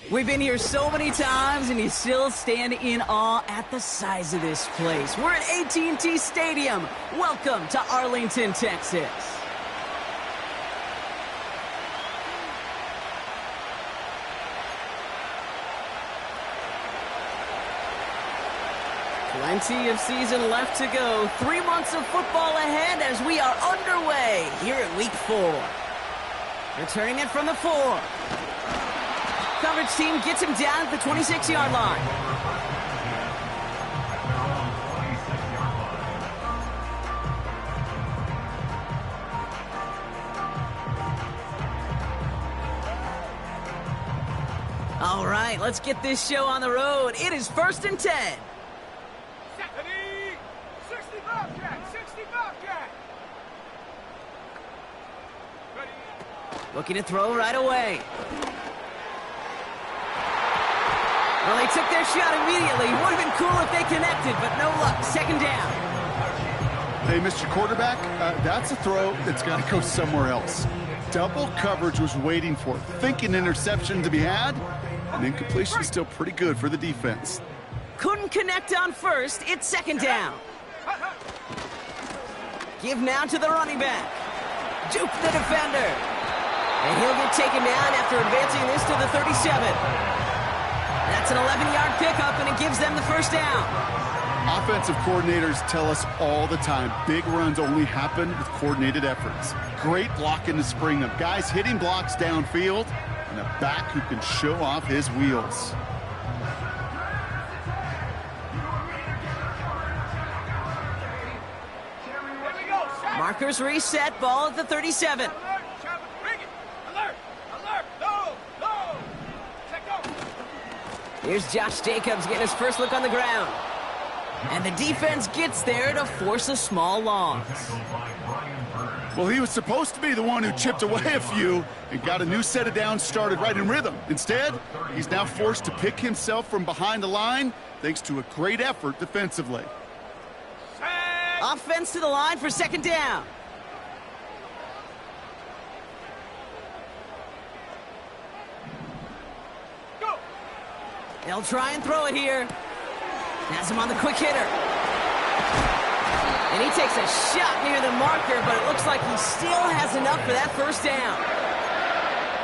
We've been here so many times, and you still stand in awe at the size of this place. We're at AT&T Stadium. Welcome to Arlington, Texas. Plenty of season left to go. 3 months of football ahead as we are underway here at Week 4. Returning it from the 4. Coverage team gets him down at the 26-yard line. All right, let's get this show on the road. It is 1st and 10. 60 Bobcat! 60 Bobcat! Ready? Looking to throw right away. Well, they took their shot immediately. Would have been cool if they connected, but no luck. 2nd down. Hey, Mr. Quarterback, that's a throw that's got to go somewhere else. Double coverage was waiting for it. Thinking interception to be had, and incompletion is still pretty good for the defense. Couldn't connect on 1st. It's 2nd down. Give now to the running back. Juke the defender. And he'll get taken down after advancing this to the 37. That's an 11-yard pickup, and it gives them the 1st down. Offensive coordinators tell us all the time, big runs only happen with coordinated efforts. Great blocking to spring them. Guys hitting blocks downfield, and a back who can show off his wheels. Markers reset, ball at the 37. Here's Josh Jacobs getting his first look on the ground. And the defense gets there to force a small loss. Well, he was supposed to be the one who chipped away a few and got a new set of downs started right in rhythm. Instead, he's now forced to pick himself from behind the line thanks to a great effort defensively. Offense to the line for 2nd down. They'll try and throw it here. Has him on the quick hitter. And he takes a shot near the marker, but it looks like he still has enough for that 1st down.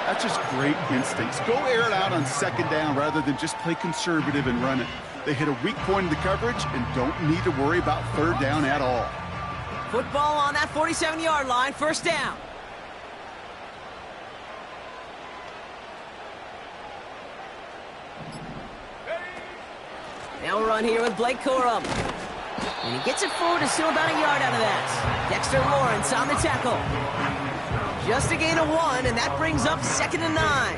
That's just great instincts. Go air it out on 2nd down rather than just play conservative and run it. They hit a weak point in the coverage and don't need to worry about 3rd down at all. Football on that 47-yard line, 1st down. They'll run here with Blake Corum. And he gets it forward to still about a yard out of that. Dexter Lawrence on the tackle. Just a gain of 1, and that brings up 2nd and 9.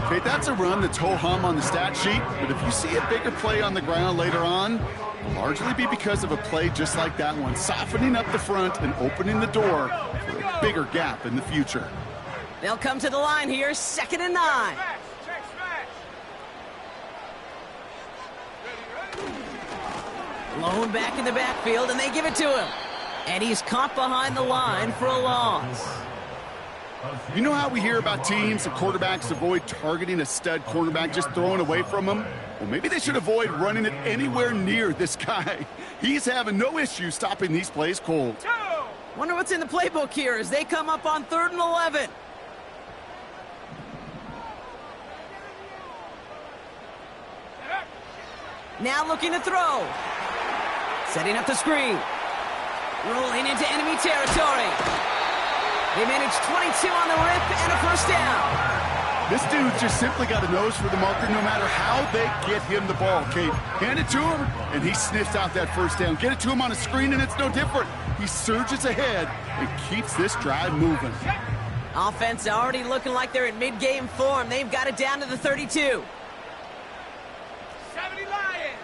Okay, that's a run that's ho-hum on the stat sheet, but if you see a bigger play on the ground later on, it'll largely be because of a play just like that one, softening up the front and opening the door for a bigger gap in the future. They'll come to the line here, 2nd and 9. Lone back in the backfield, and they give it to him. And he's caught behind the line for a loss. You know how we hear about teams and quarterbacks avoid targeting a stud cornerback, just throwing away from him? Well, maybe they should avoid running it anywhere near this guy. He's having no issue stopping these plays cold. Wonder what's in the playbook here as they come up on 3rd and 11. Now looking to throw. Setting up the screen. Rolling into enemy territory. They managed 22 on the rip and a 1st down. This dude just simply got a nose for the marker no matter how they get him the ball, Kate. Hand it to him, and he sniffs out that 1st down. Get it to him on a screen, and it's no different. He surges ahead and keeps this drive moving. Offense already looking like they're in mid-game form. They've got it down to the 32. 70 Lions!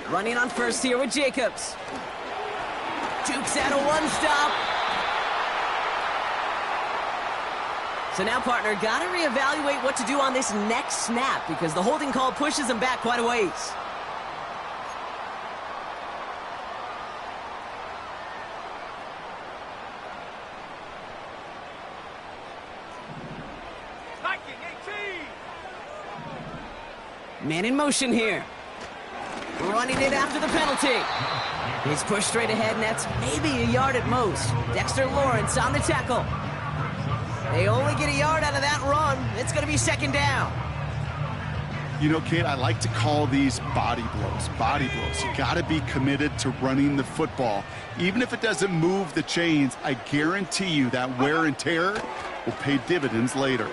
Running on 1st here with Jacobs. Duke's at a 1-stop. So now, partner, got to reevaluate what to do on this next snap because the holding call pushes him back quite a ways. Man in motion here. Running it after the penalty. He's pushed straight ahead, and that's maybe a yard at most. Dexter Lawrence on the tackle. They only get a yard out of that run. It's going to be second down. You know, Kate, I like to call these body blows. Body blows. You got to be committed to running the football. Even if it doesn't move the chains, I guarantee you that wear and tear will pay dividends later.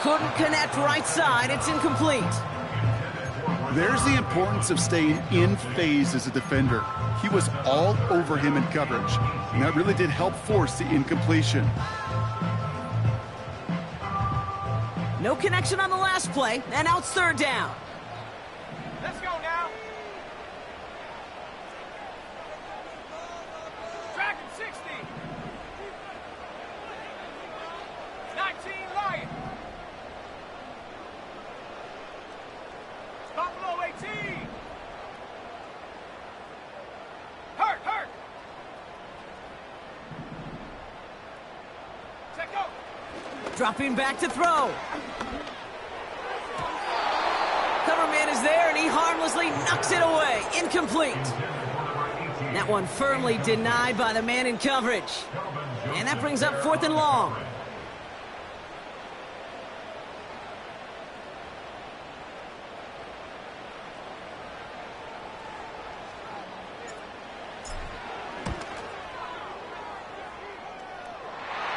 Couldn't connect right side. It's incomplete. There's the importance of staying in phase as a defender. He was all over him in coverage, and that really did help force the incompletion. No connection on the last play, and now it's third down. Let's go now. Track and 60. 19 Lion. Buffalo 18. Hurt. Check go. Dropping back to throw. Cover man is there, and he harmlessly knocks it away. Incomplete. That one firmly denied by the man in coverage. And that brings up 4th and long.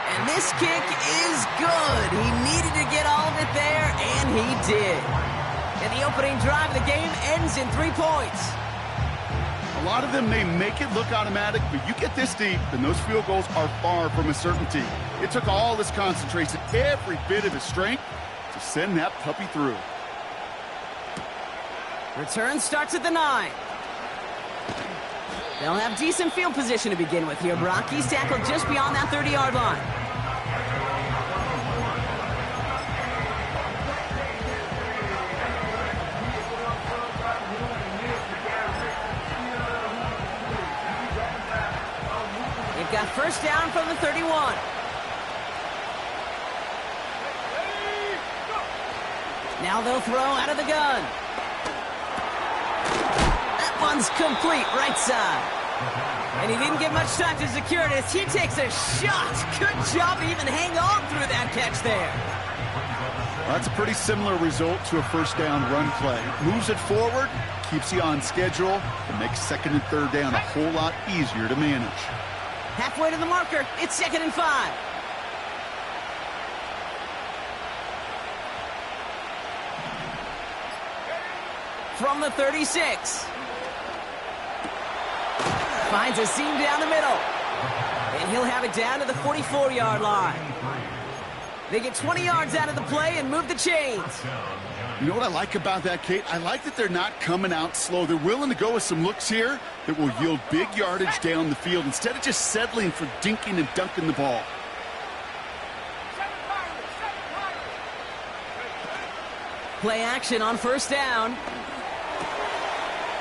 And this kick is good. He needed to get all of it there, and he did. And the opening drive of the game ends in 3 points. A lot of them may make it look automatic, but you get this deep, and those field goals are far from a certainty. It took all his concentration, every bit of his strength, to send that puppy through. Return starts at the 9. They'll have decent field position to begin with here, Brock. He's tackled just beyond that 30-yard line. They've got first down from the 31. Now they'll throw out of the gun. That one's complete, right side. And he didn't get much time to secure it as he takes a shot. Good job to even hang on through that catch there. Well, that's a pretty similar result to a first down run play. Moves it forward, keeps you on schedule, and makes second and third down a whole lot easier to manage. Halfway to the marker, it's 2nd and 5. From the 36. Finds a seam down the middle. And he'll have it down to the 44-yard line. They get 20 yards out of the play and move the chains. You know what I like about that, Kate? I like that they're not coming out slow. They're willing to go with some looks here that will yield big yardage down the field instead of just settling for dinking and dunking the ball. Play action on first down.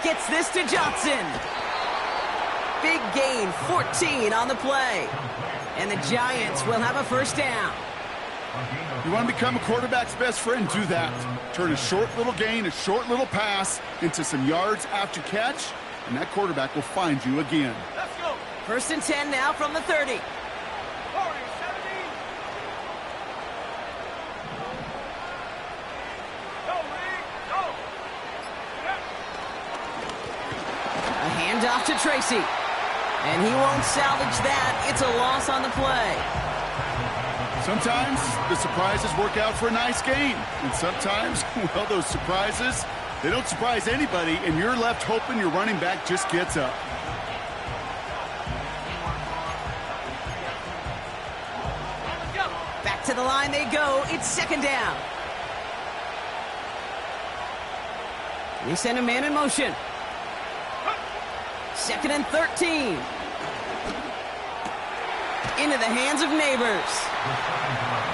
Gets this to Johnson. Big gain, 14 on the play. And the Giants will have a first down. You want to become a quarterback's best friend? Do that. Turn a short little gain, a short little pass into some yards after catch, and that quarterback will find you again. Let's go. First and 10 now from the 30. 40, 17. Go, Reed. Go. A handoff to Tracy. And he won't salvage that. It's a loss on the play. Sometimes the surprises work out for a nice gain. And sometimes, well, those surprises, they don't surprise anybody, and you're left hoping your running back just gets up. Back to the line they go. It's second down. They send a man in motion. Second and 13. Into the hands of Neighbors.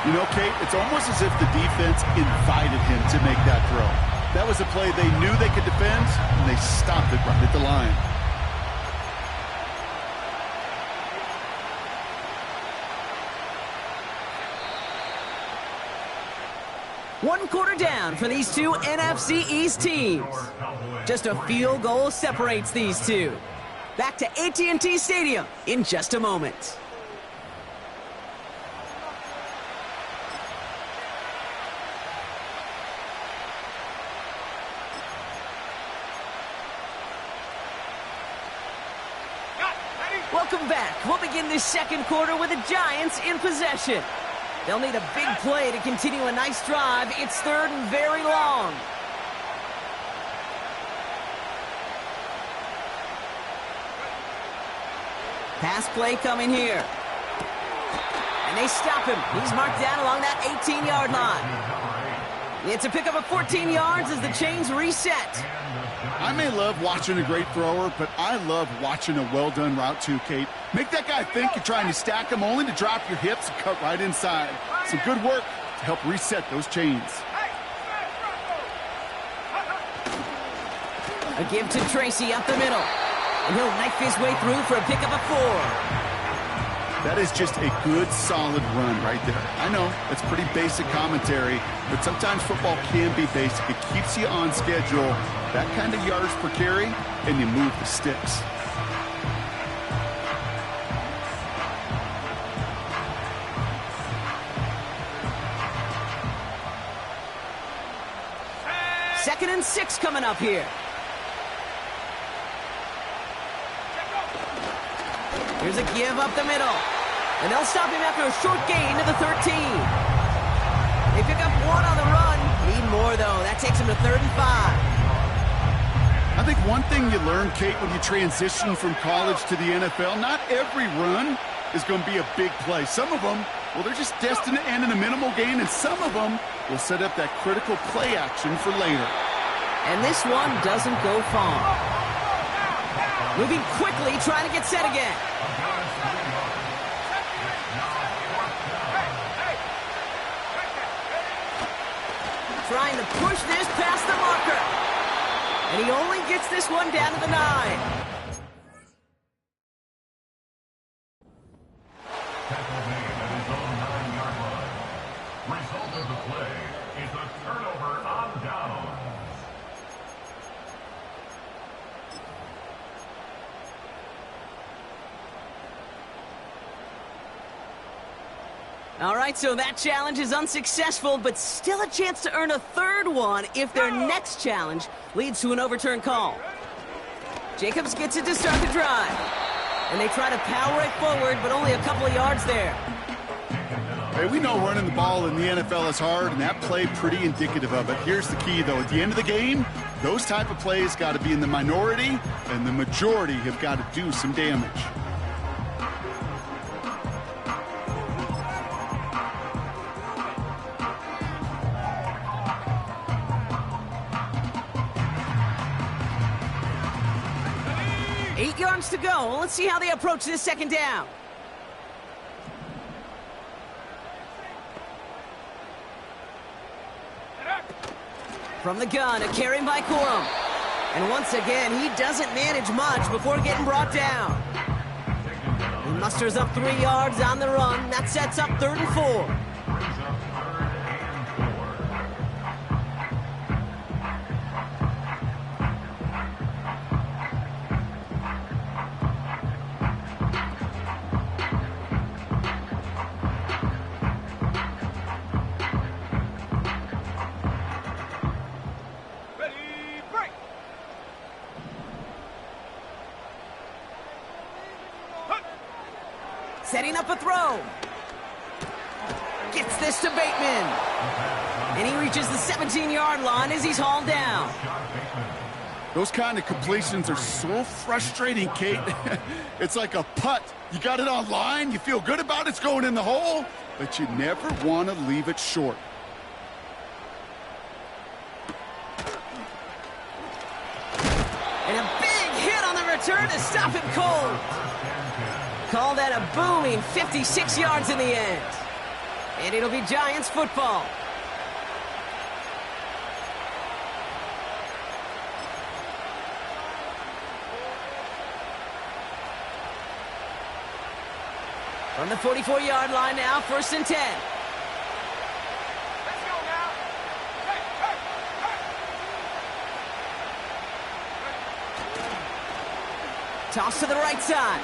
You know, Kate, it's almost as if the defense invited him to make that throw. That was a play they knew they could defend, and they stopped it right at the line. One quarter down. one for these two NFC East teams. Just a field goal separates these two. Back to AT&T Stadium in just a moment. Welcome back. We'll begin this second quarter with the Giants in possession. They'll need a big play to continue a nice drive. It's third and very long. Pass play coming here. And they stop him. He's marked down along that 18-yard line. It's a pickup of 14 yards as the chains reset. I may love watching a great thrower, but I love watching a well-done route too, Kate. Make that guy think you're trying to stack him only to drop your hips and cut right inside. Some good work to help reset those chains. A give to Tracy up the middle. And he'll knife his way through for a pickup of 4. That is just a good, solid run right there. I know, it's pretty basic commentary, but sometimes football can be basic. It keeps you on schedule, that kind of yards per carry, and you move the sticks. Second and 6 coming up here. Here's a give up the middle. And they'll stop him after a short gain to the 13. They pick up 1 on the run. Need more, though. That takes him to 3rd and 5. I think one thing you learn, Kate, when you transition from college to the NFL, not every run is going to be a big play. Some of them, well, they're just destined to end in a minimal gain, and some of them will set up that critical play action for later. And this one doesn't go far. Moving quickly, trying to get set again. Trying to push this past the marker. And he only gets this one down to the 9. Result of the play is a turnover on downs. All right, so that challenge is unsuccessful, but still a chance to earn a third one if their next challenge leads to an overturned call. Jacobs gets it to start the drive. And they try to power it forward, but only a couple of yards there. Hey, we know running the ball in the NFL is hard, and that play pretty indicative of it. Here's the key, though. At the end of the game, those type of plays got to be in the minority, and the majority have got to do some damage. Eight yards to go. Let's see how they approach this second down. From the gun, a carry by Corum. And once again, he doesn't manage much before getting brought down. He musters up 3 yards on the run. That sets up 3rd and 4. Setting up a throw. Gets this to Bateman. And he reaches the 17-yard line as he's hauled down. Those kind of completions are so frustrating, Kate. It's like a putt. You got it on line, you feel good about it's going in the hole, but you never want to leave it short. And a big hit on the return to stop him cold. Call that a booming 56 yards in the end. And it'll be Giants football. From the 44-yard line now, 1st and 10. Let's go now. Hey, hey. Toss to the right side.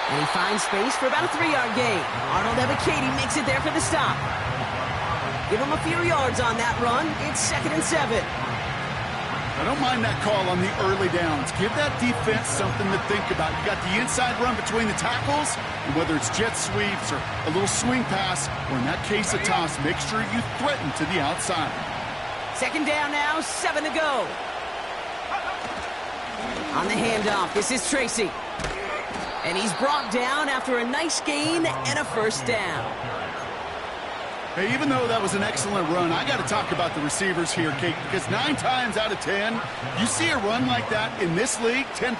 And he finds space for about a 3-yard gain. Arnold Ebiketie makes it there for the stop. Give him a few yards on that run. It's 2nd and 7. I don't mind that call on the early downs. Give that defense something to think about. You got the inside run between the tackles, and whether it's jet sweeps or a little swing pass, or in that case a toss, make sure you threaten to the outside. 2nd down now, 7 to go. On the handoff, this is Tracy. And he's brought down after a nice gain and a 1st down. Hey, even though that was an excellent run, I got to talk about the receivers here, Kate, because 9 times out of 10, you see a run like that in this league, 10+,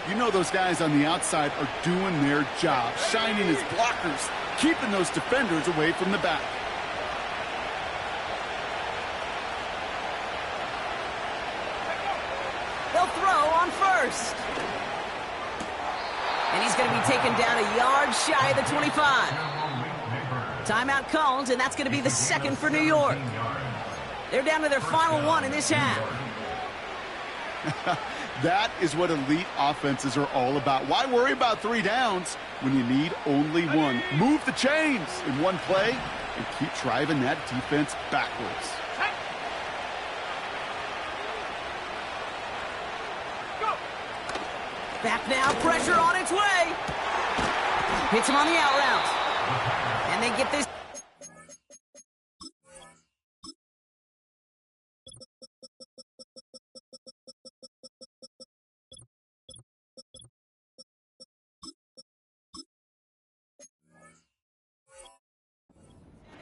you know those guys on the outside are doing their job, shining as blockers, keeping those defenders away from the back. They'll throw on 1st. And he's going to be taken down a yard shy of the 25. Timeout called, and that's going to be the 2nd for New York. They're down to their final 1 in this half. That is what elite offenses are all about. Why worry about 3 downs when you need only 1? Move the chains in one play and keep driving that defense backwards. Back now, pressure on its way. Hits him on the out route. And they get this.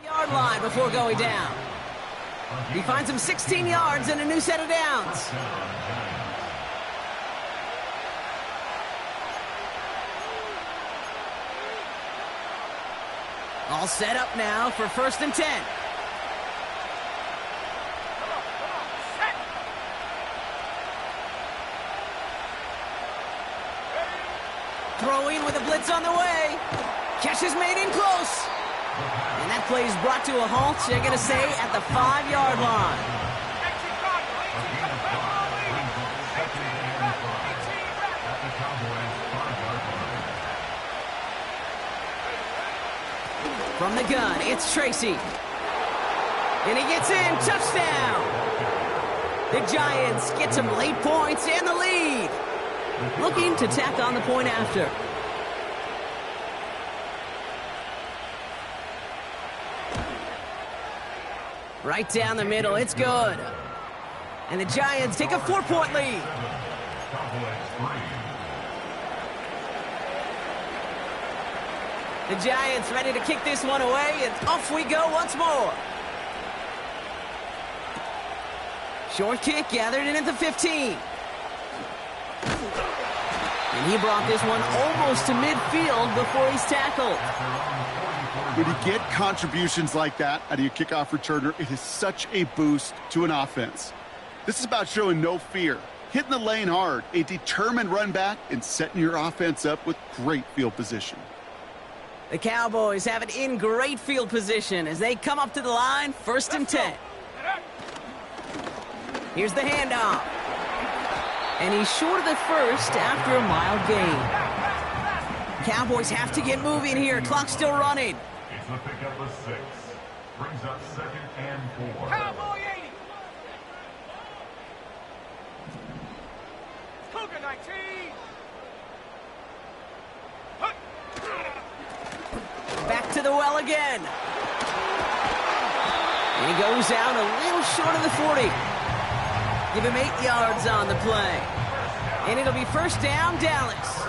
Yard line before going down. He finds him 16 yards and a new set of downs. All set up now for 1st and 10. Throwing with a blitz on the way. Catch is made in close. And that play is brought to a halt, they're going to say, at the 5-yard line. From the gun, it's Tracy. And he gets in, touchdown! The Giants get some late points and the lead. Looking to tack on the point after. Right down the middle, it's good. And the Giants take a 4-point lead. The Giants ready to kick this one away, and off we go once more. Short kick gathered in at the 15. And he brought this one almost to midfield before he's tackled. When you get contributions like that out of your kickoff returner, it is such a boost to an offense. This is about showing no fear, hitting the lane hard, a determined run back, and setting your offense up with great field position. The Cowboys have it in great field position as they come up to the line, 1st and 10. Here's the handoff. And he's short of the 1st after a mild gain. Cowboys have to get moving here. Clock's still running. It's the pickup of 6. Brings up 2nd and 4. Cowboy 80. Cougar 19. Back to the well again. And he goes out a little short of the 40. Give him 8 yards on the play. And it'll be 1st down, Dallas.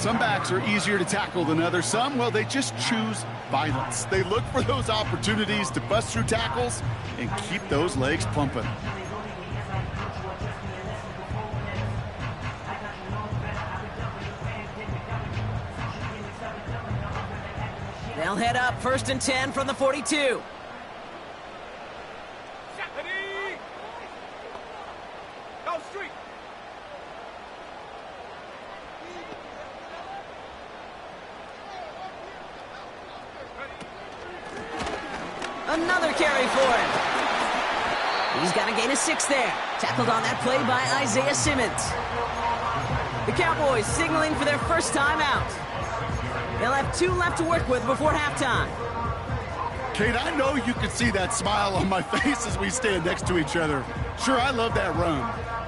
Some backs are easier to tackle than others. Some, well, they just choose violence. They look for those opportunities to bust through tackles and keep those legs pumping. They'll head up 1st and 10 from the 42. Go street. Another carry for him. He's got a gain of 6 there. Tackled on that play by Isaiah Simmons. The Cowboys signaling for their first time out. They'll have 2 left to work with before halftime. Kate, I know you can see that smile on my face as we stand next to each other. Sure, I love that run.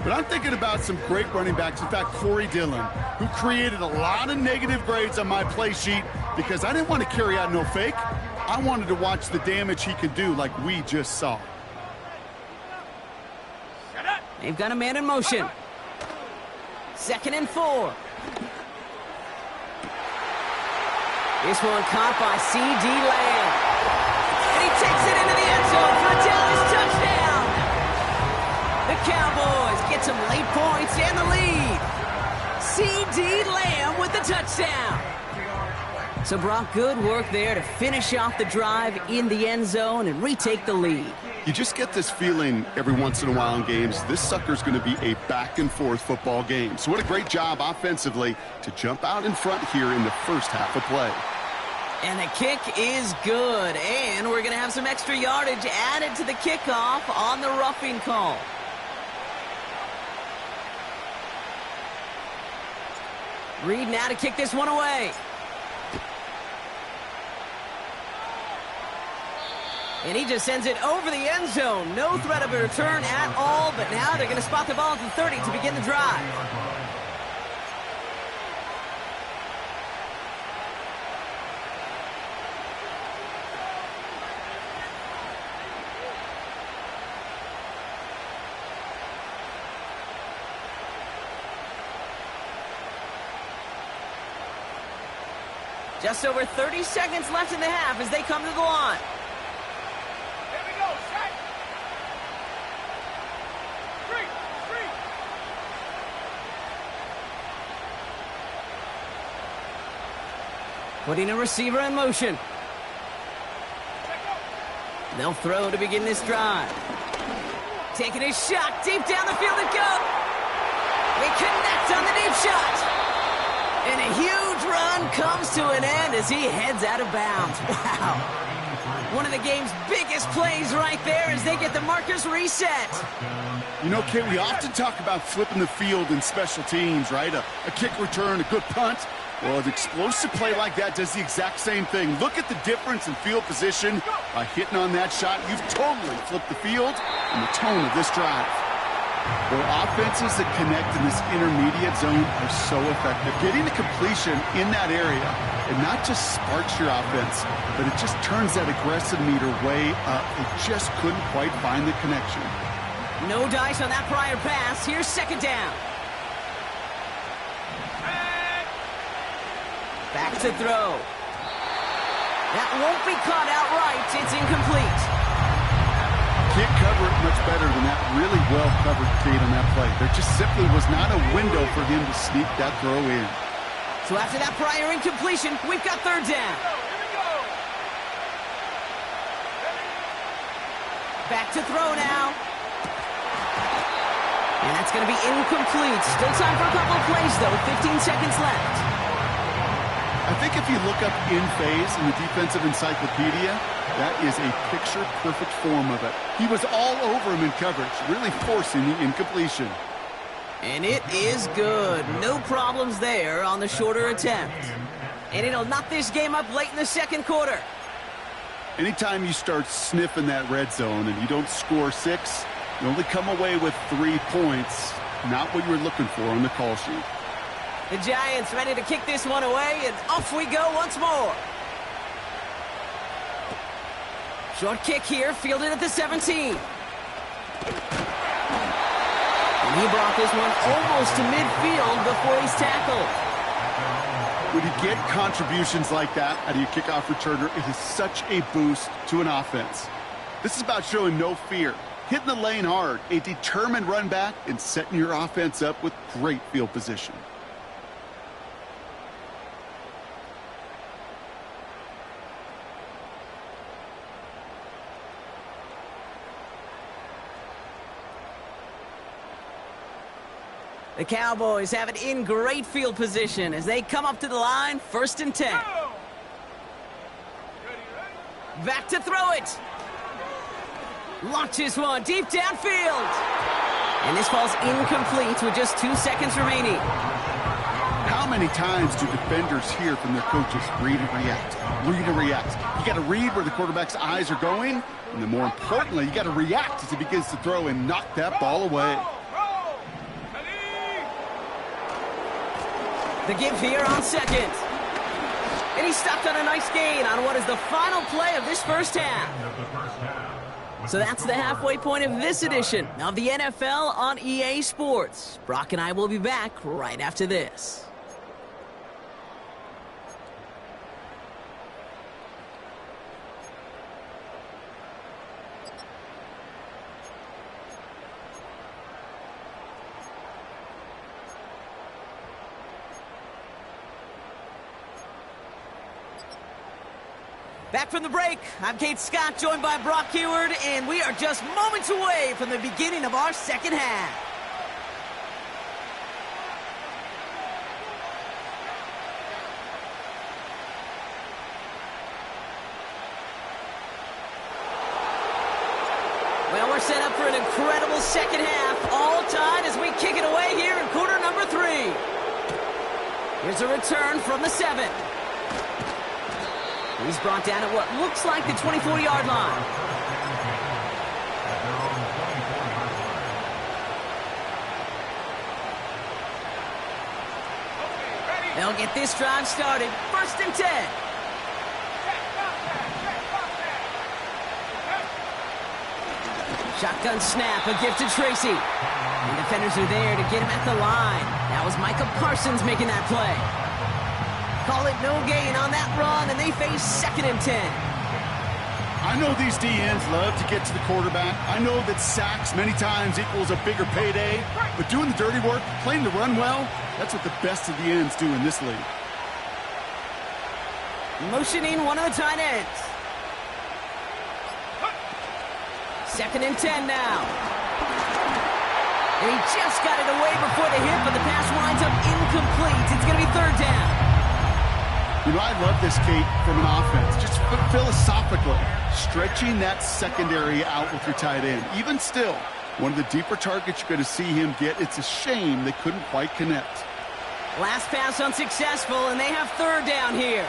But I'm thinking about some great running backs. In fact, Corey Dillon, who created a lot of negative grades on my play sheet because I didn't want to carry out no fake. I wanted to watch the damage he could do like we just saw. They've got a man in motion. 2nd and 4. This one caught by C.D. Lamb. And he takes it into the end zone for a Dallas touchdown. The Cowboys get some late points and the lead. C.D. Lamb with the touchdown. So, Brock, good work there to finish off the drive in the end zone and retake the lead. You just get this feeling every once in a while in games, this sucker's going to be a back-and-forth football game. So what a great job offensively to jump out in front here in the first half of play. And the kick is good. And we're going to have some extra yardage added to the kickoff on the roughing call. Reed now to kick this one away. And he just sends it over the end zone. No threat of a return at all, but now they're going to spot the ball at the 30 to begin the drive. Just over 30 seconds left in the half as they come to the line. Putting a receiver in motion. They'll throw to begin this drive. Taking a shot deep down the field it goes. They connect on the deep shot. And a huge run comes to an end as he heads out of bounds. Wow. One of the game's biggest plays right there as they get the markers reset. You know, Kate, we often talk about flipping the field in special teams, right? A kick return, a good punt. Well, an explosive play like that does the exact same thing. Look at the difference in field position. By hitting on that shot, you've totally flipped the field and the tone of this drive. Well, offenses that connect in this intermediate zone are so effective. Getting the completion in that area, it not just sparks your offense, but it just turns that aggressive meter way up. It just couldn't quite find the connection. No dice on that prior pass. Here's 2nd down. Back to throw. That won't be caught outright. It's incomplete. Can't cover it much better than that. Really well covered, Kate, on that play. There just simply was not a window for him to sneak that throw in. So after that prior incompletion, we've got 3rd down. Back to throw now. And that's going to be incomplete. Still time for a couple of plays, though. 15 seconds left. I think if you look up in phase in the defensive encyclopedia, that is a picture-perfect form of it. He was all over him in coverage, really forcing the incompletion. And it is good. No problems there on the shorter attempt. And it'll knock this game up late in the 2nd quarter. Anytime you start sniffing that red zone and you don't score 6, you only come away with 3 points. Not what you were looking for on the call sheet. The Giants ready to kick this one away, and off we go once more. Short kick here, fielded at the 17. And he brought this one almost to midfield before he's tackled. When you get contributions like that out of your kickoff returner, it is such a boost to an offense. This is about showing no fear, hitting the lane hard, a determined run back, and setting your offense up with great field position. The Cowboys have it in great field position as they come up to the line, 1st and 10. Back to throw it. Launches one deep downfield. And this ball's incomplete with just 2 seconds remaining. How many times do defenders hear from their coaches, read and react, read and react? You got to read where the quarterback's eyes are going, and then more importantly, you got to react as he begins to throw and knock that ball away. The give here on second. And he stopped on a nice gain on what is the final play of this first half. So that's the halfway point of this edition of the NFL on EA Sports. Brock and I will be back right after this. Back from the break, I'm Kate Scott, joined by Brock Huard, and we are just moments away from the beginning of our second half. Well, we're set up for an incredible second half, all tied as we kick it away here in quarter number 3. Here's a return from the 7. He's brought down at what looks like the 24-yard line. They'll get this drive started. 1st and 10. Shotgun snap, a gift to Tracy. And defenders are there to get him at the line. That was Micah Parsons making that play. Call it no gain on that run, and they face 2nd and 10. I know these DNs love to get to the quarterback. I know that sacks many times equals a bigger payday, but doing the dirty work, playing the run well, that's what the best of the ends do in this league. Motioning one of the tight ends. 2nd and 10 now. And he just got it away before the hit, but the pass winds up incomplete. It's going to be 3rd down. You know, I love this, Kate, from an offense. Just philosophically, stretching that secondary out with your tight end. Even still, one of the deeper targets you're going to see him get. It's a shame they couldn't quite connect. Last pass unsuccessful, and they have 3rd down here.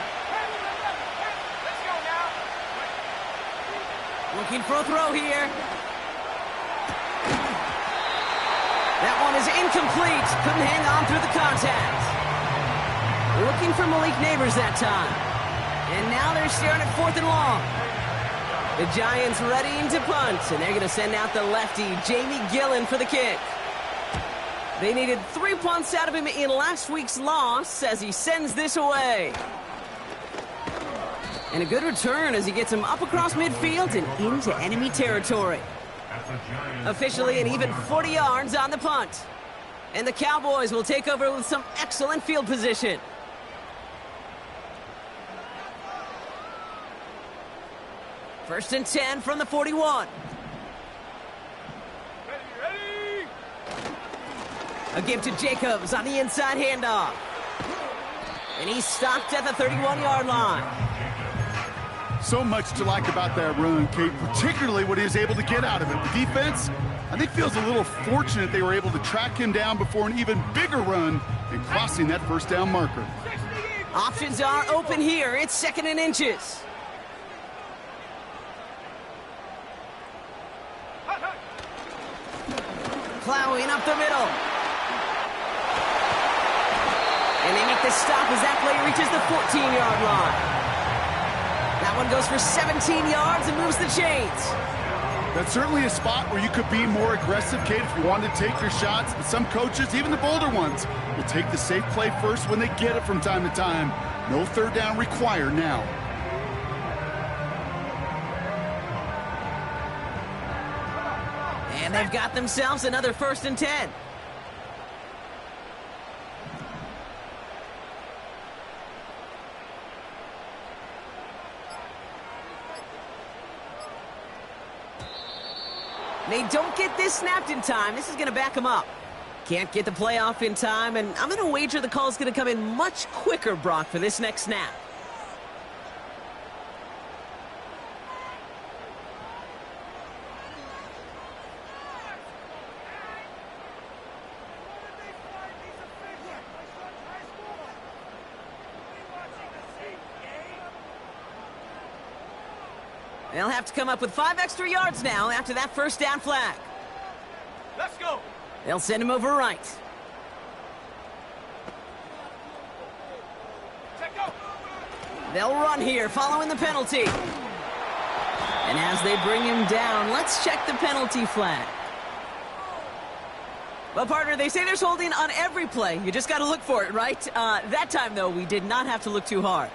Let's go now. Looking for a throw here. That one is incomplete. Couldn't hang on through the contact. Looking for Malik Neighbors that time. And now they're staring at 4th and long. The Giants readying to punt, and they're going to send out the lefty, Jamie Gillen, for the kick. They needed 3 punts out of him in last week's loss as he sends this away. And a good return as he gets him up across midfield and into enemy territory. Officially an even 40 yards on the punt. And the Cowboys will take over with some excellent field position. First and 10 from the 41. Ready. A give to Jacobs on the inside handoff. And he's stopped at the 31-yard line. So much to like about that run, Kate, particularly what he was able to get out of it. The defense, I think, feels a little fortunate they were able to track him down before an even bigger run and crossing that 1st down marker. Options are open here. It's 2nd and inches. Plowing up the middle. And they make the stop as that play reaches the 14-yard line. That one goes for 17 yards and moves the chains. That's certainly a spot where you could be more aggressive, Kate, if you wanted to take your shots. But some coaches, even the bolder ones, will take the safe play first when they get it from time to time. No 3rd down required now. And they've got themselves another 1st and 10. They don't get this snapped in time. This is going to back them up. Can't get the play off in time, and I'm going to wager the call is going to come in much quicker, Brock, for this next snap. They'll have to come up with 5 extra yards now after that first down flag. Let's go. They'll send him over right. Check go. They'll run here following the penalty. And as they bring him down, let's check the penalty flag. Well, partner, they say there's holding on every play. You just got to look for it, right? That time, though, we did not have to look too hard.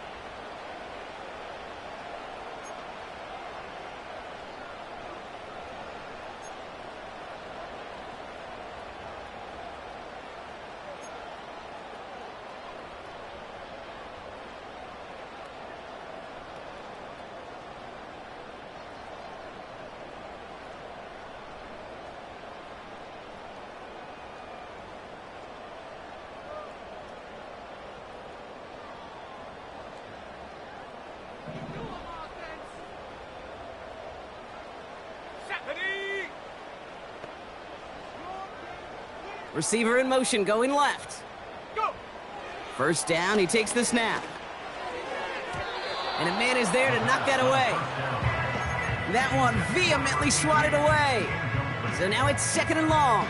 Receiver in motion, going left. Go. First down, he takes the snap. And a man is there to knock that away. That one vehemently swatted away. So now it's 2nd and long.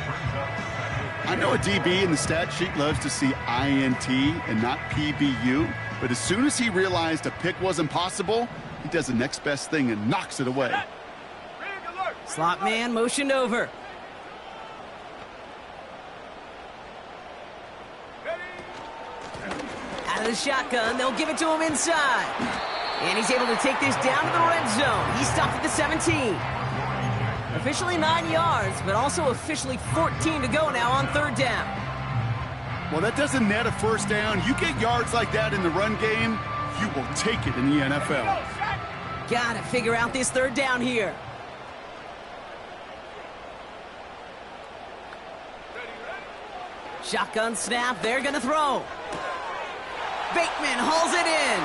I know a DB in the stat sheet loves to see INT and not PBU, but as soon as he realized a pick wasn't possible, he does the next best thing and knocks it away. Big alert. Slot man motioned over. Out of the shotgun, they'll give it to him inside. And he's able to take this down to the red zone. He's stopped at the 17. Officially 9 yards, but also officially 14 to go now on 3rd down. Well, that doesn't net a first down. You get yards like that in the run game, you will take it in the NFL. Gotta figure out this 3rd down here. Shotgun snap, they're gonna throw. Bateman hauls it in.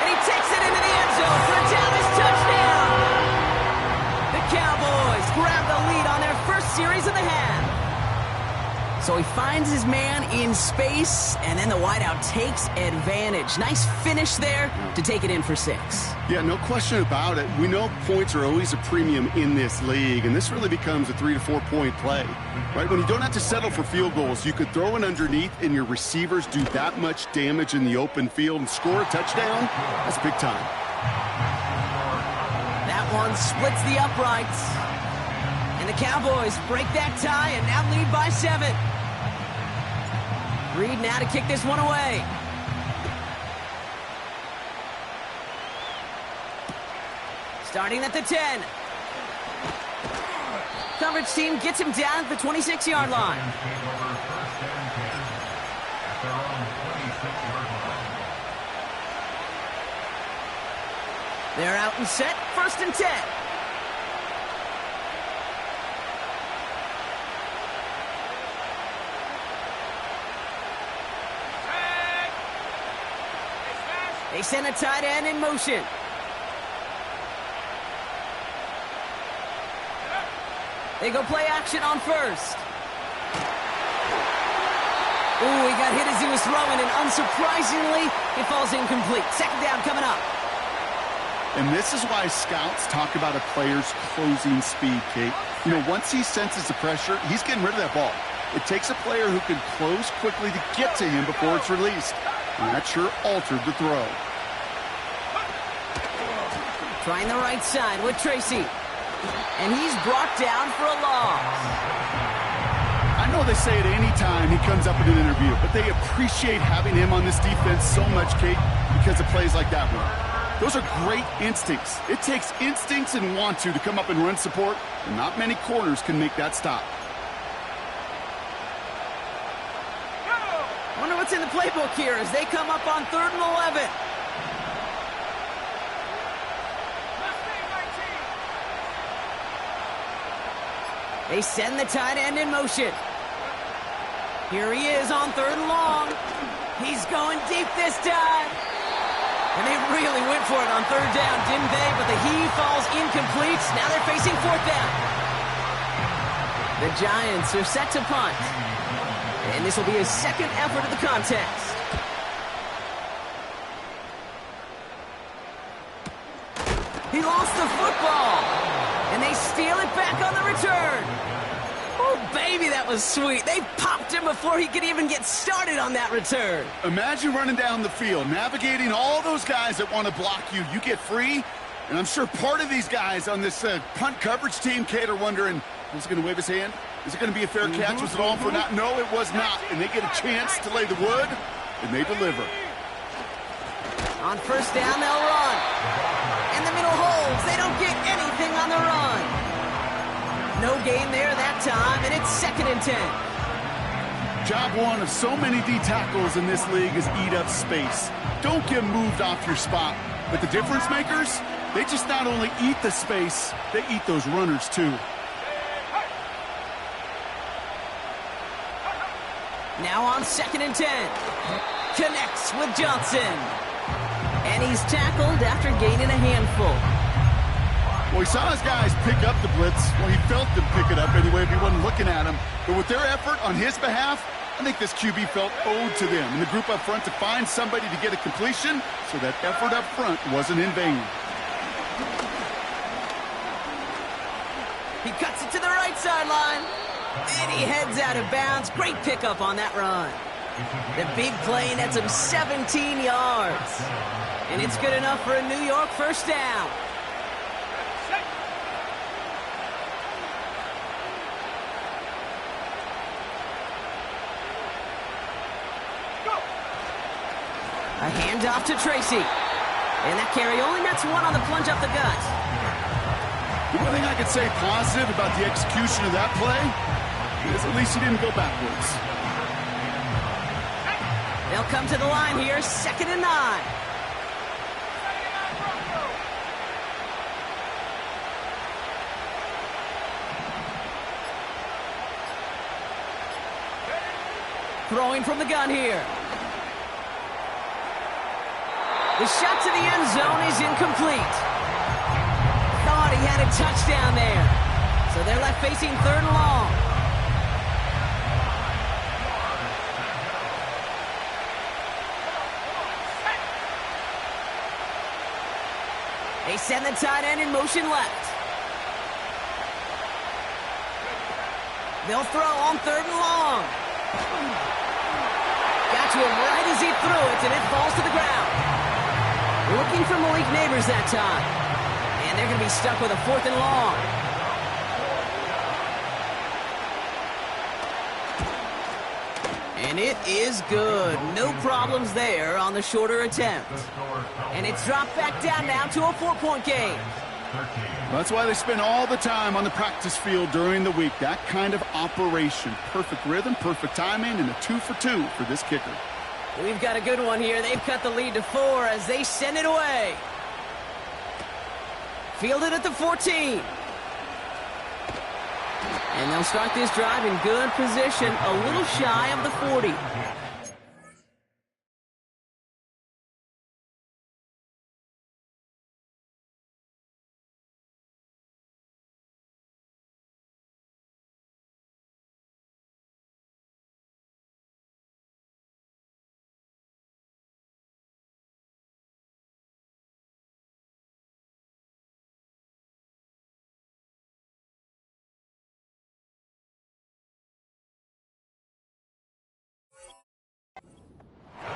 And he takes it into the end zone for a Dallas touchdown. The Cowboys grab the lead on their first series of the half. So he finds his man in space, and then the wideout takes advantage. Nice finish there to take it in for 6. Yeah, no question about it. We know points are always a premium in this league, and this really becomes a 3 to 4 point play, right? When you don't have to settle for field goals, you could throw it underneath, and your receivers do that much damage in the open field and score a touchdown. That's big time. That one splits the uprights. And the Cowboys break that tie and now lead by 7. Reed now to kick this one away. Starting at the 10. Coverage team gets him down at the 26-yard line. They're out and set, 1st and 10. They send a tight end in motion. They go play action on 1st. Ooh, he got hit as he was throwing, and unsurprisingly, it falls incomplete. 2nd down coming up. And this is why scouts talk about a player's closing speed, Kate. You know, once he senses the pressure, he's getting rid of that ball. It takes a player who can close quickly to get to him before it's released. And that sure altered the throw. Trying the right side with Tracy. And he's brought down for a loss. I know they say it any time he comes up in an interview, but they appreciate having him on this defense so much, Kate, because of plays like that one. Those are great instincts. It takes instincts and want to come up and run support, and not many corners can make that stop. Wonder what's in the playbook here as they come up on 3rd and 11. They send the tight end in motion. Here he is on 3rd and long. He's going deep this time. And they really went for it on 3rd down, didn't they? But the heave falls incomplete. Now they're facing 4th down. The Giants are set to punt. And this will be his 2nd effort of the contest. He lost the football. And they steal it back on the return. Oh, baby, that was sweet. They popped him before he could even get started on that return. Imagine running down the field, navigating all those guys that want to block you. You get free, and I'm sure part of these guys on this punt coverage team, Kate, are wondering, was he going to wave his hand? Is it going to be a fair catch? Was it all for naught? No, it was not. And they get a chance to lay the wood, and they deliver. On first down, they'll run. In the middle holds. They don't get anything on the run. No gain there that time, and it's 2nd and 10. Job one of so many D tackles in this league is eat up space. Don't get moved off your spot. But the difference makers, they just not only eat the space, they eat those runners too. Now on 2nd and 10. Connects with Johnson. And he's tackled after gaining a handful. Well, he saw his guys pick up the blitz. Well, he felt them pick it up anyway if he wasn't looking at him. But with their effort on his behalf, I think this QB felt owed to them and the group up front to find somebody to get a completion, so that effort up front wasn't in vain. He cuts it to the right sideline. And he heads out of bounds. Great pickup on that run. The big play nets him 17 yards. And it's good enough for a New York first down. A handoff to Tracy. And that carry only nets one on the plunge up the gut. The one thing I could say positive about the execution of that play is at least he didn't go backwards. They'll come to the line here, 2nd and 9. Throwing from the gun here. The shot to the end zone is incomplete. Thought he had a touchdown there. So they're left facing 3rd and long. They send the tight end in motion left. They'll throw on 3rd and long. Got to him right as he threw it, and it falls to the ground. Looking for Malik Neighbors that time. And they're going to be stuck with a 4th and long. And it is good. No problems there on the shorter attempt. And it's dropped back down now to a 4-point game. That's why they spend all the time on the practice field during the week. That kind of operation. Perfect rhythm, perfect timing, and a 2 for 2 for this kicker. We've got a good one here. They've cut the lead to 4 as they send it away. Fielded at the 14. And they'll start this drive in good position, a little shy of the 40.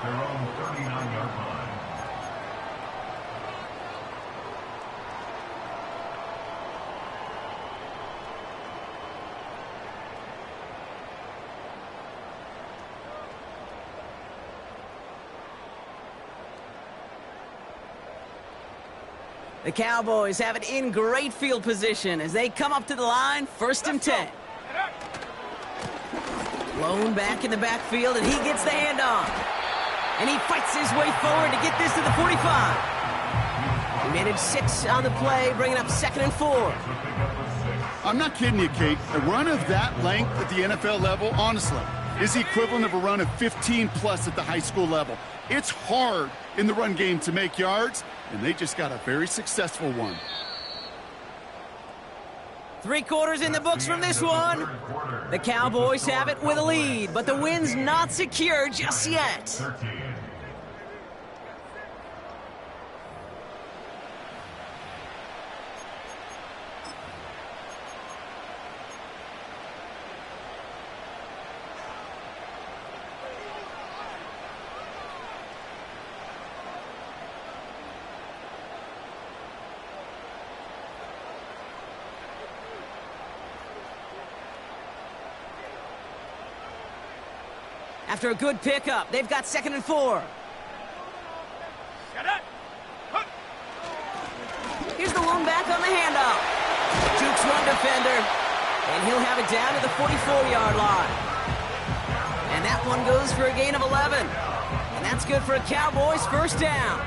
Their own 39-yard line. The Cowboys have it in great field position as they come up to the line, 1st and 10. Blown back in the backfield, and he gets the handoff. And he fights his way forward to get this to the 45. He made it 6 on the play, bringing up 2nd and 4. I'm not kidding you, Kate. A run of that length at the NFL level, honestly, is the equivalent of a run of 15-plus at the high school level. It's hard in the run game to make yards, and they just got a very successful one. 3 quarters in the books from this one. The Cowboys have it with a lead, but the win's not secure just yet. After a good pickup, they've got 2nd and 4. Get it. Huh. Here's the lone back on the handoff. Jukes one defender, and he'll have it down to the 44-yard line. And that one goes for a gain of 11. And that's good for a Cowboys first down.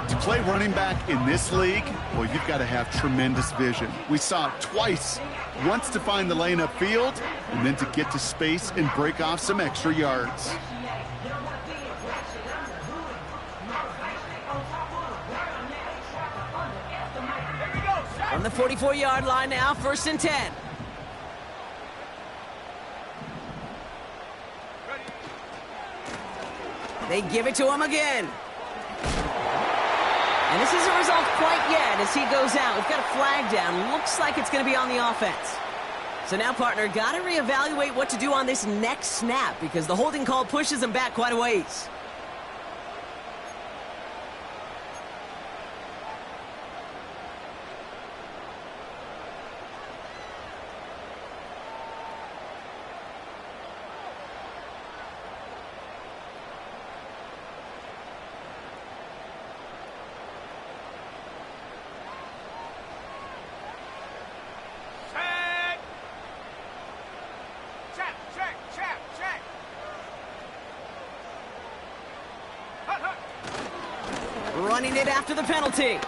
To play running back in this league, well, you've got to have tremendous vision. We saw it twice. Once to find the lane upfield, and then to get to space and break off some extra yards. From the 44-yard line now, 1st and 10. They give it to him again. And this isn't a result quite yet as he goes out. We've got a flag down. Looks like it's going to be on the offense. So now, partner, got to reevaluate what to do on this next snap because the holding call pushes him back quite a ways. Running it after the penalty.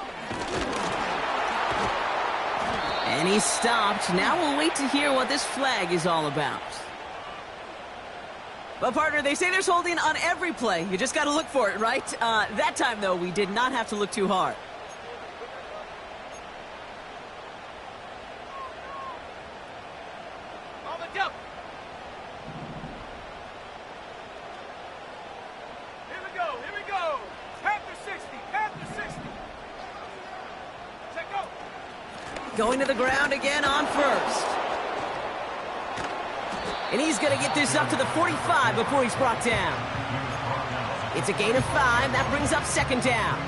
And he's stopped. Now we'll wait to hear what this flag is all about. But, partner, they say there's holding on every play. You just got to look for it, right? That time, though, we did not have to look too hard. On the double. Here we go. Here we go. Panther 60. Panther 60. Check go. Going to the ground again on 1st. And he's going to get this up to the 45 before he's brought down. It's a gain of 5. That brings up 2nd down.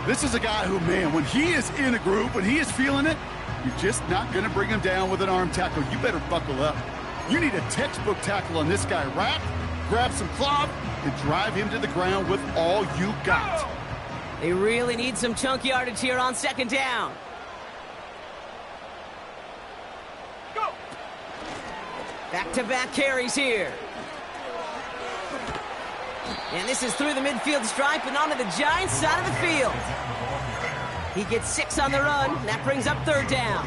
This is a guy who, man, when he is in a group, when he is feeling it, you're just not going to bring him down with an arm tackle. You better buckle up. You need a textbook tackle on this guy. Wrap, grab some cloth, and drive him to the ground with all you got. They really need some chunk yardage here on 2nd down. Go. Back-to-back carries here. And this is through the midfield stripe and onto the Giants' side of the field. He gets 6 on the run. That brings up 3rd down.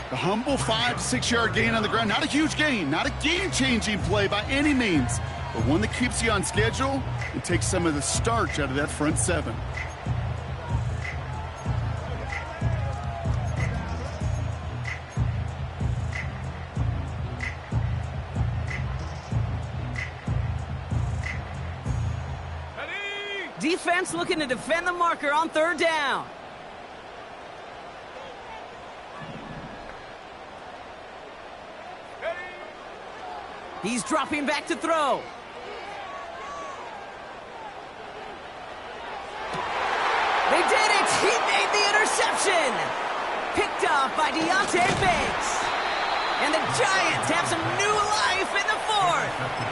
The humble 5 to 6 yard gain on the ground. Not a huge gain, not a game-changing play by any means, but one that keeps you on schedule and takes some of the starch out of that front 7. Defense looking to defend the marker on 3rd down. He's dropping back to throw. They did it! He made the interception! Picked off by Deonte Banks. And the Giants have some new life in the 4th.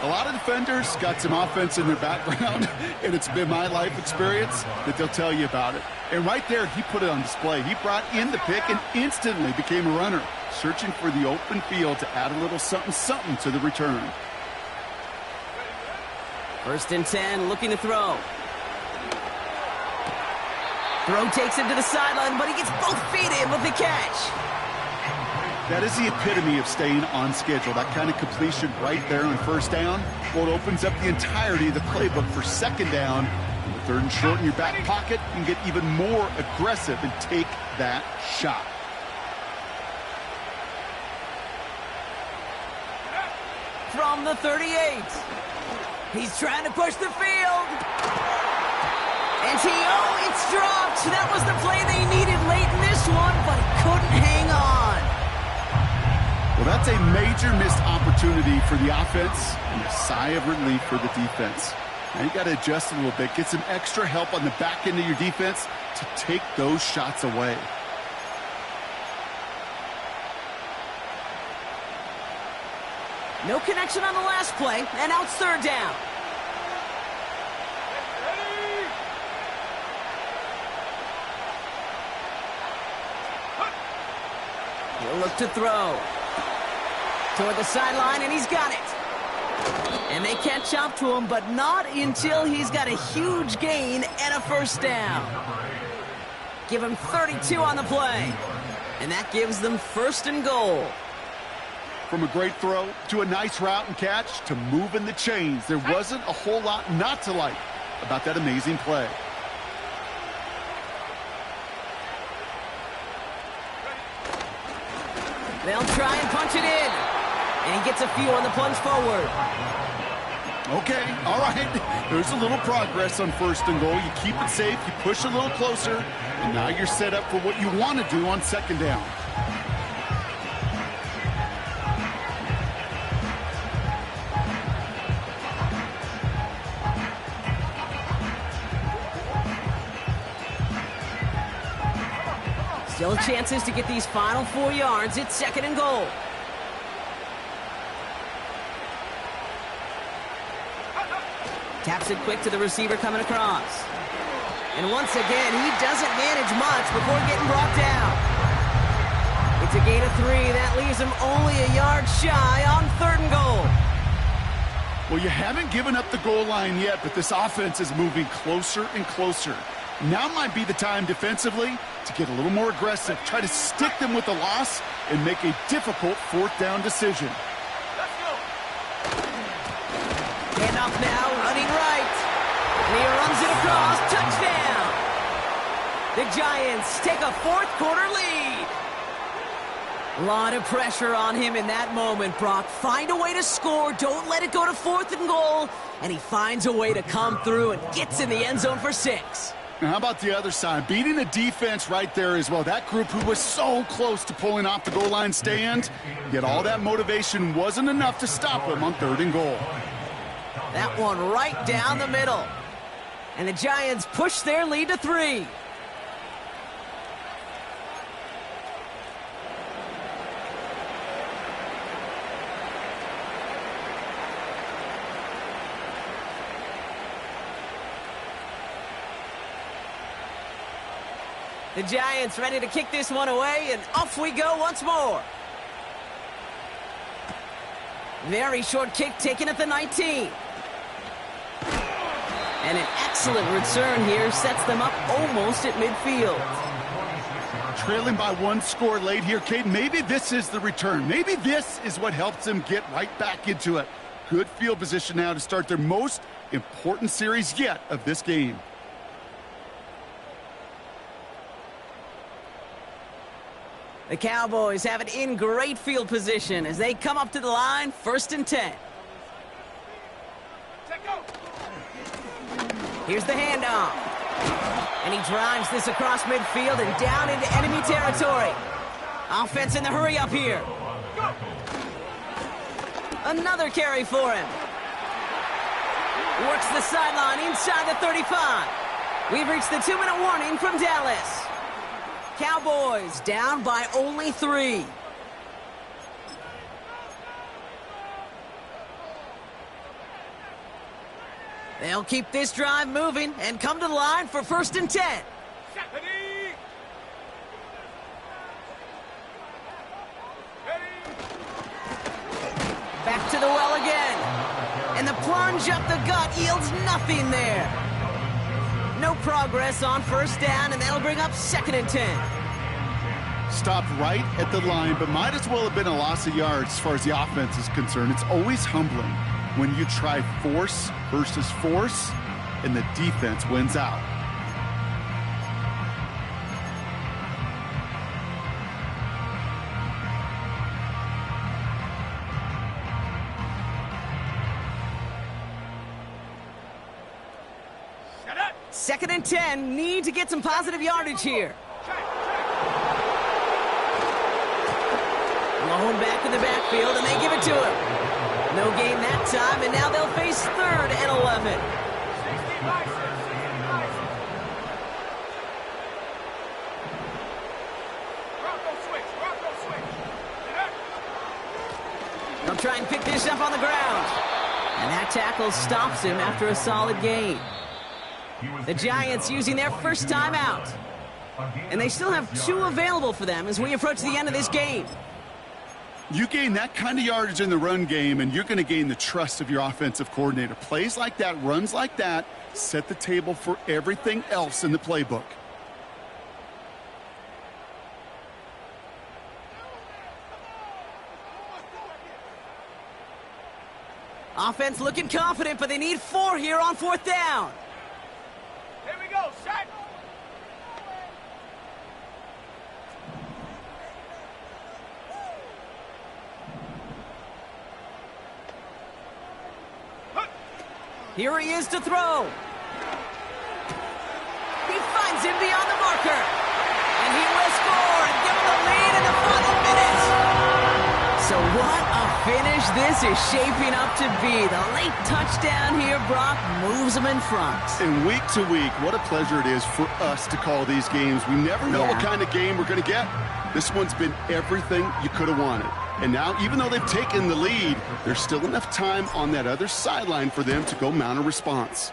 A lot of defenders got some offense in their background, and it's been my life experience that they'll tell you about it. And right there, he put it on display. He brought in the pick and instantly became a runner, searching for the open field to add a little something-something to the return. 1st and 10, looking to throw. Throw takes him to the sideline, but he gets both feet in with the catch. That is the epitome of staying on schedule. That kind of completion right there on 1st down. Well, it opens up the entirety of the playbook for 2nd down. And with 3rd and short in your back pocket, you can get even more aggressive and take that shot. From the 38. He's trying to push the field. And it's dropped. That was the play they needed late in this one, but he couldn't hang on. Well, that's a major missed opportunity for the offense and a sigh of relief for the defense. Now you got to adjust a little bit, get some extra help on the back end of your defense to take those shots away. No connection on the last play, and now it's third down. He'll look to throw. Toward the sideline, and he's got it. And they catch up to him, but not until he's got a huge gain and a first down. Give him 32 on the play. And that gives them first and goal. From a great throw to a nice route and catch to moving the chains, there wasn't a whole lot not to like about that amazing play. They'll try and punch it in. And he gets a few on the plunge forward. Okay, all right. There's a little progress on first and goal. You keep it safe, you push a little closer, and now you're set up for what you want to do on second down. Still chances to get these final 4 yards. It's second and goal. Taps it quick to the receiver coming across. And once again, he doesn't manage much before getting brought down. It's a gain of 3. That leaves him only a yard shy on third and goal. Well, you haven't given up the goal line yet, but this offense is moving closer and closer. Now might be the time defensively to get a little more aggressive, try to stick them with the loss, and make a difficult fourth down decision. Handoff now, running right. And he runs it across, touchdown. The Giants take a fourth quarter lead. A lot of pressure on him in that moment, Brock. Find a way to score, don't let it go to fourth and goal, and he finds a way to come through and gets in the end zone for 6. Now, how about the other side? Beating a defense right there as well. That group who was so close to pulling off the goal line stand, yet all that motivation wasn't enough to stop them on third and goal. That one right down the middle. And the Giants push their lead to 3. The Giants ready to kick this one away, and off we go once more. Very short kick taken at the 19. And an excellent return here sets them up almost at midfield. Trailing by 1 score late here, Kate. Maybe this is the return. Maybe this is what helps them get right back into it. Good field position now to start their most important series yet of this game. The Cowboys have it in great field position as they come up to the line, 1st and 10. Here's the handoff. And he drives this across midfield and down into enemy territory. Offense in the hurry up here. Another carry for him. Works the sideline inside the 35. We've reached the 2-minute warning from Dallas. Cowboys down by only 3. They'll keep this drive moving and come to the line for 1st and 10. Back to the well again. And the plunge up the gut yields nothing there. No progress on 1st down, and that'll bring up 2nd and 10. Stopped right at the line, but might as well have been a loss of yards as far as the offense is concerned. It's always humbling when you try force versus force, and the defense wins out. Second and 10, need to get some positive yardage here. Blown back in the backfield, and they give it to him. No gain that time, and now they'll face 3rd and 11. They'll try and pick this up on the ground. And that tackle stops him after a solid gain. The Giants using their first timeout. And they still have 2 available for them as we approach the end of this game. You gain that kind of yardage in the run game, and you're going to gain the trust of your offensive coordinator. Plays like that, runs like that, set the table for everything else in the playbook. Offense looking confident, but they need 4 here on 4th down. Here we go, set. Here he is to throw. He finds him beyond the marker. And he will score and give him the lead in the final minute. So what a finish this is shaping up to be. The late touchdown here, Brock, moves them in front. And week to week, what a pleasure it is for us to call these games. We never know what kind of game we're going to get. This one's been everything you could have wanted. And now, even though they've taken the lead, there's still enough time on that other sideline for them to go mount a response.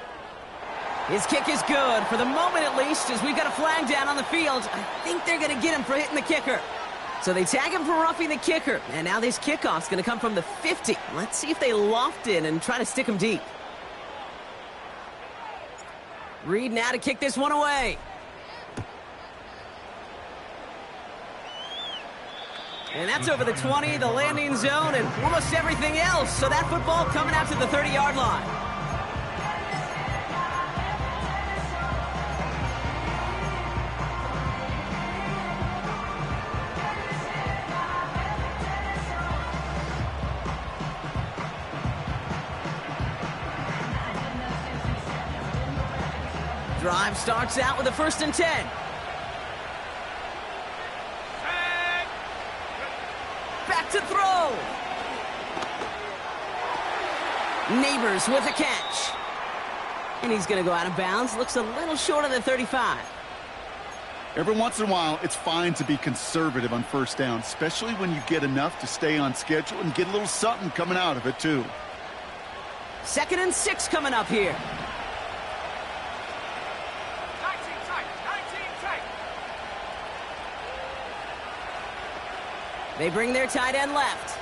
His kick is good, for the moment at least, as we've got a flag down on the field. I think they're going to get him for hitting the kicker. So they tag him for roughing the kicker. And now this kickoff's going to come from the 50. Let's see if they loft in and try to stick him deep. Reed now to kick this one away. And that's over the 20, the landing zone, and almost everything else. So that football coming out to the 30-yard line. Drive starts out with a 1st and 10. Back to throw. Neighbors with a catch. And he's going to go out of bounds. Looks a little short of the 35. Every once in a while, it's fine to be conservative on 1st down, especially when you get enough to stay on schedule and get a little something coming out of it, too. 2nd and 6 coming up here. 19 tight. They bring their tight end left.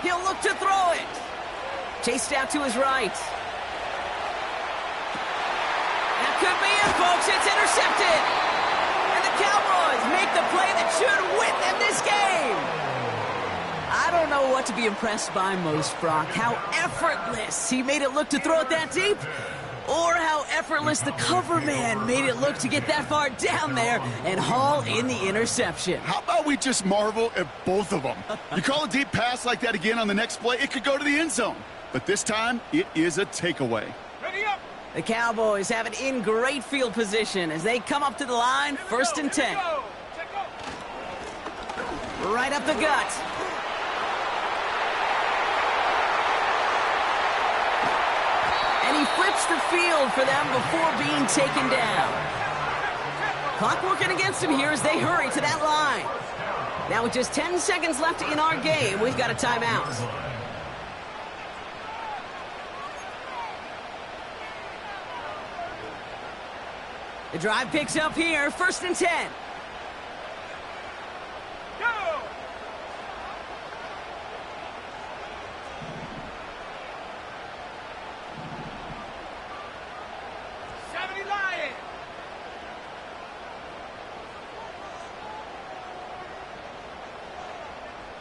He'll look to throw it. Chased out to his right. That could be it, folks. It's intercepted. And the Cowboys make the play that should win them this game. I don't know what to be impressed by most, Brock. How effortless he made it look to throw it that deep, or how effortless the cover man made it look to get that far down there and haul in the interception. How about we just marvel at both of them? You call a deep pass like that again on the next play, it could go to the end zone. But this time, it is a takeaway. Ready up. The Cowboys have it in great field position as they come up to the line, 1st and 10. Right up the gut. And he flips the field for them before being taken down. Clock working against him here as they hurry to that line. Now with just 10 seconds left in our game, we've got a timeout. The drive picks up here, 1st and 10. Go! Lion.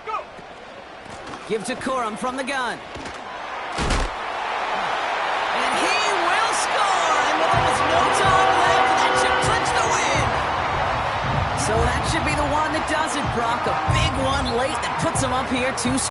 Go! Give to Corum from the gun. And he will score! And with almost no time left, that should clinch the win! So that should be the one that does it, Brock. A big one late that puts him up here 2